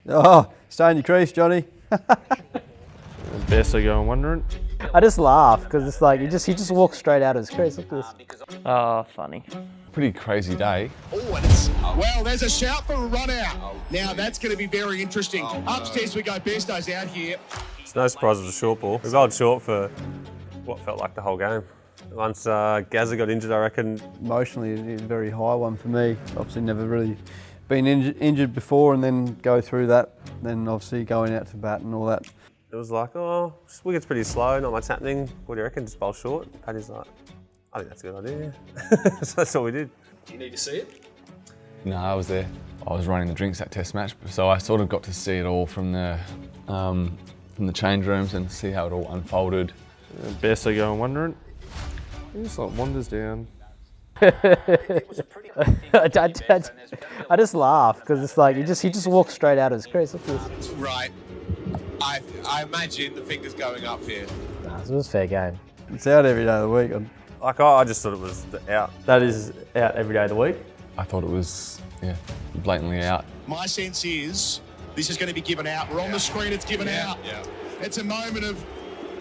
Oh, stay in your crease, Johnny. Bairstow going wondering. I just laugh because it's like he just walks straight out of his crease. Look at this. Oh, funny. Pretty crazy day. Well, there's a shout for a run out. Now that's going to be very interesting. Upstairs we go. Bairstow's out here. It's no surprise it was a short ball. We rolled short for what felt like the whole game. Once Gazza got injured, I reckon. Emotionally, a very high one for me. Obviously never really been injured before, and then go through that, then obviously going out to bat and all that. It was like, oh, wicket's pretty slow, not much happening. What do you reckon? Just bowl short? Paddy's like, I think that's a good idea, yeah. So that's all we did. Do you need to see it? No, I was there. I was running the drinks that test match, so I sort of got to see it all from the change rooms and see how it all unfolded. Bairstow going wondering. He just like wanders down. I just laugh because it's like he just walks straight out of his crease. Look at this. Right. I imagine the finger's going up here. Nah, it was a fair game. It's out every day of the week. Like, I just thought it was out. That is out every day of the week. I thought it was, yeah, blatantly out. My sense is this is going to be given out. We're on the screen, it's given out. Yeah. It's a moment of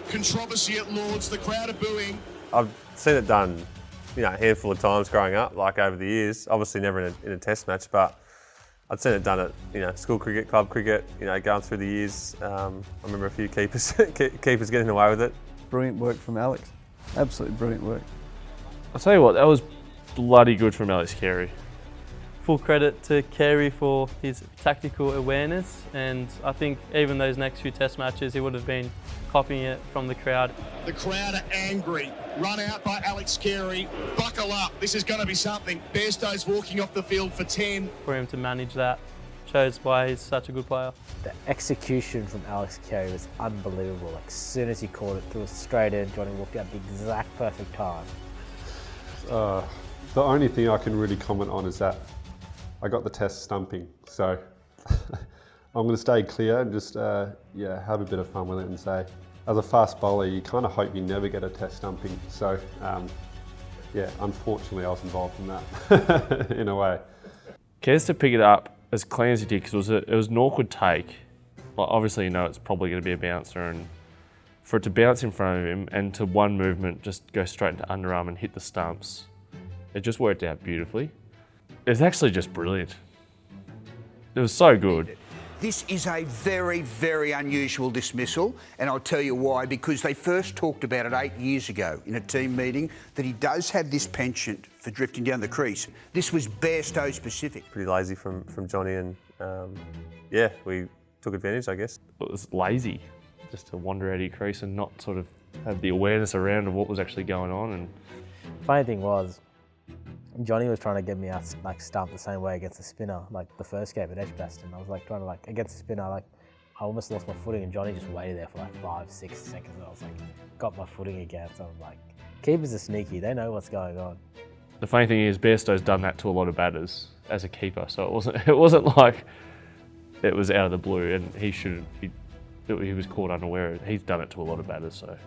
controversy at Lords. The crowd are booing. I've seen it done, a handful of times growing up, like over the years. Obviously never in a test match, but I'd seen it done at, school cricket, club cricket, going through the years. I remember a few keepers getting away with it. Brilliant work from Alex. Absolutely brilliant work. I'll tell you what, that was bloody good from Alex Carey. Full credit to Carey for his tactical awareness, and I think even those next few test matches he would have been copying it from the crowd. The crowd are angry. Run out by Alex Carey. Buckle up, this is going to be something. Bairstow's walking off the field for 10. For him to manage that shows why he's such a good player. The execution from Alex Carey was unbelievable. Like as soon as he caught it, threw it straight in. Johnny walked out at the exact perfect time. The only thing I can really comment on is that I got the test stumping, so I'm going to stay clear and just have a bit of fun with it and say, as a fast bowler, you kind of hope you never get a test stumping. So, unfortunately, I was involved in that in a way. Cares to pick it up as clean as he did because it was an awkward take. Well, obviously, it's probably going to be a bouncer, and for it to bounce in front of him and to one movement just go straight into underarm and hit the stumps, it just worked out beautifully. It's actually just brilliant. It was so good. This is a very, very unusual dismissal, and I'll tell you why, because they first talked about it 8 years ago in a team meeting that he does have this penchant for drifting down the crease. This was Bairstow specific. Pretty lazy from Johnny, and we took advantage, I guess. It was lazy just to wander out of your crease and not sort of have the awareness around of what was actually going on. And Funny thing was, Johnny was trying to get me out like stump the same way against a spinner, like the first game at Edgbaston. I was like trying to against a spinner, I almost lost my footing, and Johnny just waited there for 5-6 seconds, and I was got my footing again. So I'm like, keepers are sneaky, they know what's going on. the funny thing is Bairstow's done that to a lot of batters as a keeper, so it wasn't like it was out of the blue, and he was caught unaware. He's done it to a lot of batters, so.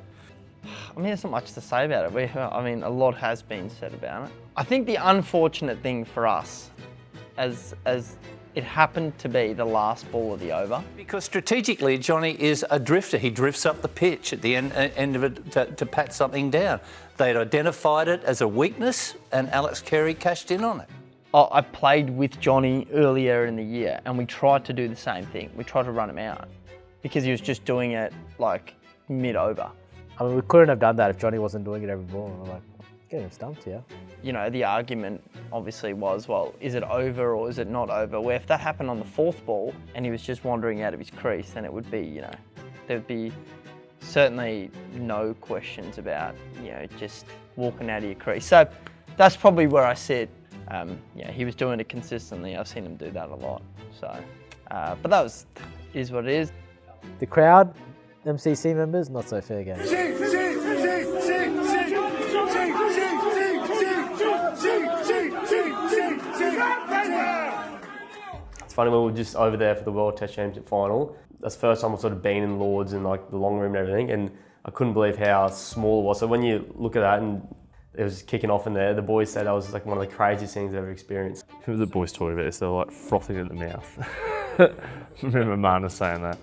I mean, there's not much to say about it. A lot has been said about it. I think the unfortunate thing for us, as it happened to be the last ball of the over. Because strategically, Johnny is a drifter. He drifts up the pitch at the end of it to pat something down. They'd identified it as a weakness, and Alex Carey cashed in on it. I played with Johnny earlier in the year, and we tried to do the same thing. We tried to run him out because he was just doing it mid-over. I mean, we couldn't have done that if Johnny wasn't doing it every ball. And we're like, getting stumped here. The argument obviously was, well, is it over or is it not over? Where if that happened on the fourth ball and he was just wandering out of his crease, then it would be, there'd be certainly no questions about, just walking out of your crease. So that's probably where I sit. He was doing it consistently. I've seen him do that a lot. So, but that is what it is. The crowd, MCC members, not so fair game. It's funny, when we were just over there for the World Test Championship final, that's the first time I've sort of been in Lords and the long room and everything, and I couldn't believe how small it was. So when you look at that and it was kicking off in there, the boys said that was one of the craziest things they've ever experienced. Who were the boys talking about this? They were frothing at the mouth. remember Mana saying that.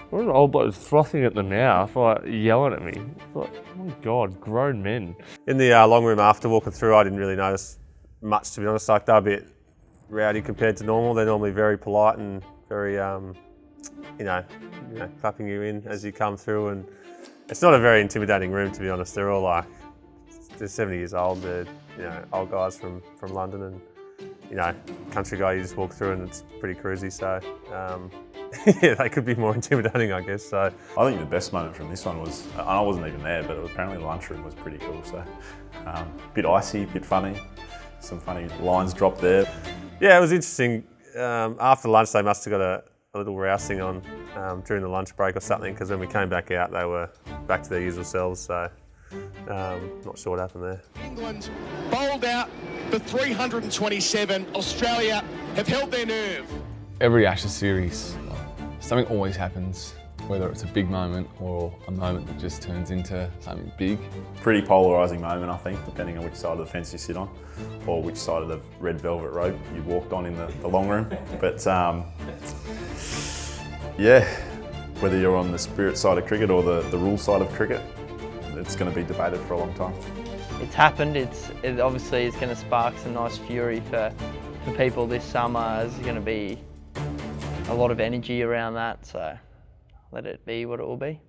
What an old bloke frothing at the mouth, like yelling at me. It's like, oh my God, grown men. In the long room after walking through, I didn't really notice much, to be honest. Like, they're a bit rowdy compared to normal. They're normally very polite and very, you know, clapping you in as you come through. And it's not a very intimidating room, to be honest. They're all like, they're 70 years old. They're, you know, old guys from London, and, you know, country guy you just walk through and it's pretty cruisy. So, yeah, they could be more intimidating, I guess. So I think the best moment from this one was, and I wasn't even there, but apparently the lunchroom was pretty cool. So, bit icy, bit funny, some funny lines dropped there. Yeah, it was interesting. After lunch, they must have got a little rousing on during the lunch break or something, because when we came back out, they were back to their usual selves. So, not sure what happened there. England bowled out for 327. Australia have held their nerve. Every Ashes series, something always happens, whether it's a big moment or a moment that just turns into something big. Pretty polarising moment, I think, depending on which side of the fence you sit on, or which side of the red velvet rope you walked on in the long room. But yeah, whether you're on the spirit side of cricket or the rule side of cricket, it's going to be debated for a long time. It's happened. It obviously is going to spark some nice fury for people this summer. There's going to be a lot of energy around that, so let it be what it will be.